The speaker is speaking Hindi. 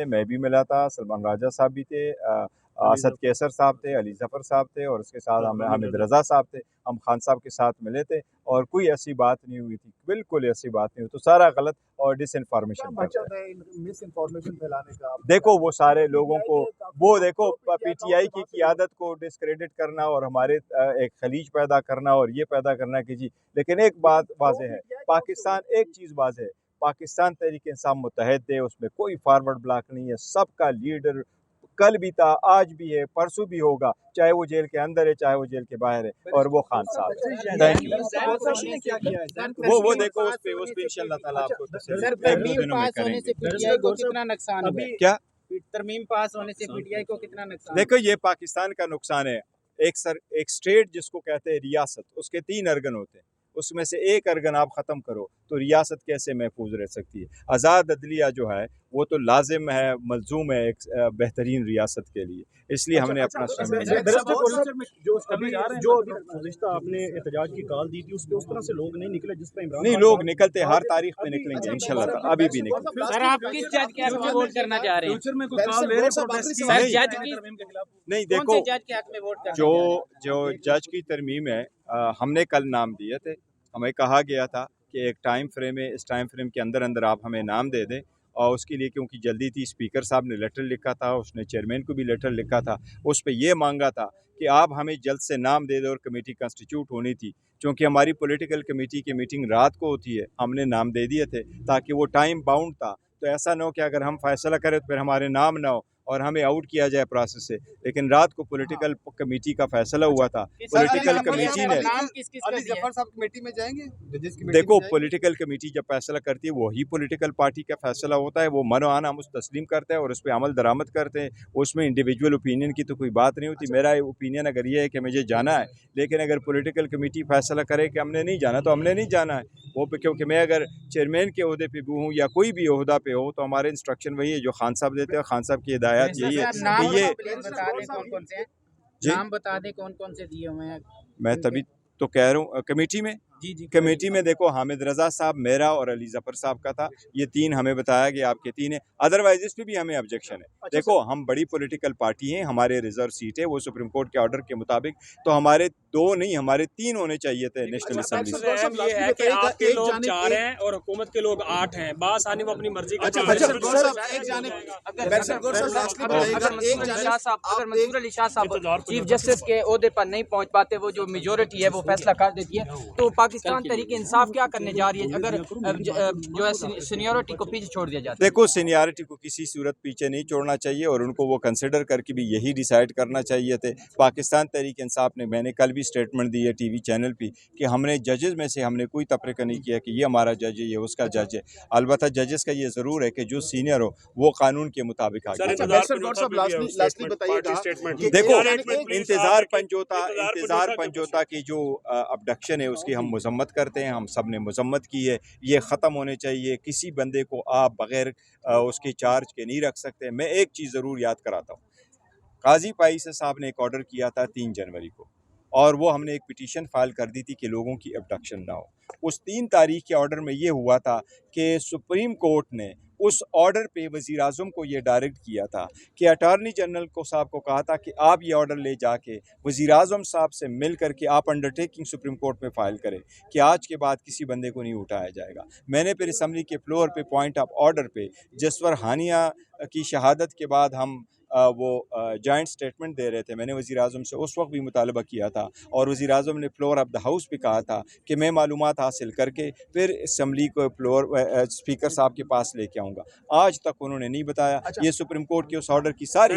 मैं भी मिला था, सलमान राजा साहब भी थे, असद कैसर साहब थे, अली ज़फ़र साहब थे और उसके साथ हम हामिद रज़ा साहब थे। हम खान साहब के साथ मिले थे और कोई ऐसी बात नहीं हुई थी, बिल्कुल ऐसी बात नहीं हुई। तो सारा गलत और डिसइन्फॉर्मेशन मिस इन्फॉर्मेशन फैलाने का। देखो वो सारे लोगों को, वो देखो पीटीआई की क़ियादत को डिस्क्रेडिट करना और हमारे एक खलीज पैदा करना और ये पैदा करना कि जी, लेकिन एक बात वाज़ेह है, पाकिस्तान एक चीज़ वाज़ेह है, पाकिस्तान तहरीक इंसाफ मुत्तहद है, उसमें कोई फॉरवर्ड ब्लॉक नहीं है, सबका लीडर कल भी था, आज भी है, परसों भी होगा, चाहे वो जेल के अंदर है, चाहे वो जेल के बाहर है, और वो खान साहब है। Thank you. वो देखो उस पे इंशाअल्लाह ताला आपको क्या तरमीम पास होने से पीटीआई को कितना नुकसान? देखो ये पाकिस्तान का नुकसान है। एक स्टेट जिसको कहते हैं रियासत, उसके 3 अर्गन होते हैं, उसमें से एक अर्गन आप ख़त्म करो तो रियासत कैसे महफूज रह सकती है। आज़ाद अदलिया जो है वो तो लाजिम है, मलजूम है एक बेहतरीन रियासत के लिए, इसलिए हमने अपना जो अभी आपने एहतजाज की कॉल दी थी उस पे उस तरह से लोग नहीं निकले जिस पे इमरान नहीं, लोग निकलते हर तारीख में निकलेंगे इंशाल्लाह, अभी भी निकलेंगे। सर आप किस जज के हक में वोट करना चाह रहे हैं? नहीं देखो, जज के हक में वोट करना जो जज की तरमीम है, हमने कल नाम दिए थे, हमें कहा गया था कि एक टाइम फ्रेम है, इस टाइम फ्रेम के अंदर अंदर आप हमें नाम दे दें, और उसके लिए क्योंकि जल्दी थी, स्पीकर साहब ने लेटर लिखा था, उसने चेयरमैन को भी लेटर लिखा था, उस पर यह मांगा था कि आप हमें जल्द से नाम दे दें और कमेटी कंस्टिट्यूट होनी थी। क्योंकि हमारी पॉलिटिकल कमेटी की मीटिंग रात को होती है, हमने नाम दे दिए थे ताकि वो टाइम बाउंड था, तो ऐसा ना हो कि अगर हम फैसला करें तो फिर हमारे नाम ना हो और हमें आउट किया जाए प्रोसेस से। लेकिन रात को पॉलिटिकल कमेटी का फैसला हुआ था, पॉलिटिकल कमेटी ने कमेटी में जाएंगे। देखो पॉलिटिकल कमेटी जब फैसला करती है वही पॉलिटिकल पार्टी का फैसला होता है, वो मनो आना हम उस तस्लीम करते हैं और उस पर अमल दरामद करते हैं, उसमें इंडिविजुअल ओपिनियन की तो कोई बात नहीं होती। मेरा ओपिनियन अगर ये है कि मुझे जाना है, लेकिन अगर पॉलिटिकल कमेटी फैसला करे कि हमने नहीं जाना तो हमने नहीं जाना है वो, क्योंकि मैं अगर चेयरमैन के ओहदे पे भी हूँ या कोई भी ओहदा पे हो तो हमारे इंस्ट्रक्शन वही है जो खान साहब देते हैं, खान साहब की हिदायत यही है कि ये नाम बता दें कौन कौन से दिए हुए हैं। मैं तभी तो कह रहा हूँ कमेटी में, कमेटी में देखो हामिद रज़ा साहब, मेरा और अली ज़फ़र साहब का था, ये 3 हमें बताया कि आपके 3 है, अदरवाइज इस पे भी हमें ऑब्जेक्शन है। देखो हम बड़ी पॉलिटिकल पार्टी हैं, हमारे रिजर्व सीट है वो सुप्रीम कोर्ट के ऑर्डर के मुताबिक, तो हमारे 2 नहीं हमारे 3 होने चाहिए थे नेशनल असेंबली से। ये है कि आपके लोग 4 हैं और हुकूमत के लोग 8 हैं, बास आनी वो अपनी मर्जी का अगर मंसूर अली शाह साहब चीफ जस्टिस के ओहदे पर नहीं पहुंच पाते, वो जो मेजोरिटी है वो फैसला कर देती है, तो पाकिस्तान तहरीक इंसाफ क्या करने जा रही है अगर जो है सीनियरिटी को पीछे छोड़ दिया जाता है? देखो सीनियरिटी को किसी सूरत पीछे नहीं छोड़ना चाहिए और उनको वो कंसिडर करके भी यही डिसाइड करना चाहिए थे। पाकिस्तान तहरीक इंसाफ ने, मैंने कल भी स्टेटमेंट दी है टीवी चैनल पे कि हमने जजेस में से हमने कोई तफरीका नहीं किया कि ये हमारा जज है, ये उसका जज है। अलबत्ता जजेस का ये ज़रूर है कि जो सीनियर हो वो कानून के मुताबिक आगे। देखो इंतज़ार पंजोता की जो अबडक्शन है उसकी हम मजम्मत करते हैं, हम सब ने मजम्मत की है, ये ख़त्म होने चाहिए। किसी बंदे को आप बग़ैर उसके चार्ज के नहीं रख सकते। मैं एक चीज़ ज़रूर याद कराता हूँ, काजी पाइसा साहब ने एक ऑर्डर किया था 3 जनवरी को, और वो हमने एक पिटीशन फाइल कर दी थी कि लोगों की अबडक्शन ना हो। उस 3 तारीख के ऑर्डर में ये हुआ था कि सुप्रीम कोर्ट ने उस ऑर्डर पे वज़ीर-ए-आज़म को ये डायरेक्ट किया था कि अटॉर्नी जनरल को साहब को कहा था कि आप ये ऑर्डर ले जाके वज़ीर-ए-आज़म साहब से मिल करके आप अंडरटेकिंग सुप्रीम कोर्ट में फ़ाइल करें कि आज के बाद किसी बंदे को नहीं उठाया जाएगा। मैंने फिर असम्बली के फ्लोर पे पॉइंट ऑफ ऑर्डर पे जसवर हानिया की शहादत के बाद हम वो जॉइंट स्टेटमेंट दे रहे थे, मैंने वज़ीर-ए-आज़म से उस वक्त भी मुतालबा किया था और वज़ीर-ए-आज़म ने फ्लोर ऑफ द हाउस पे कहा था कि मैं मालूमात हासिल करके फिर असम्बली को फ्लोर स्पीकर साहब के पास लेके आऊँगा। आज तक उन्होंने नहीं बताया। ये सुप्रीम कोर्ट के उस ऑर्डर की सारी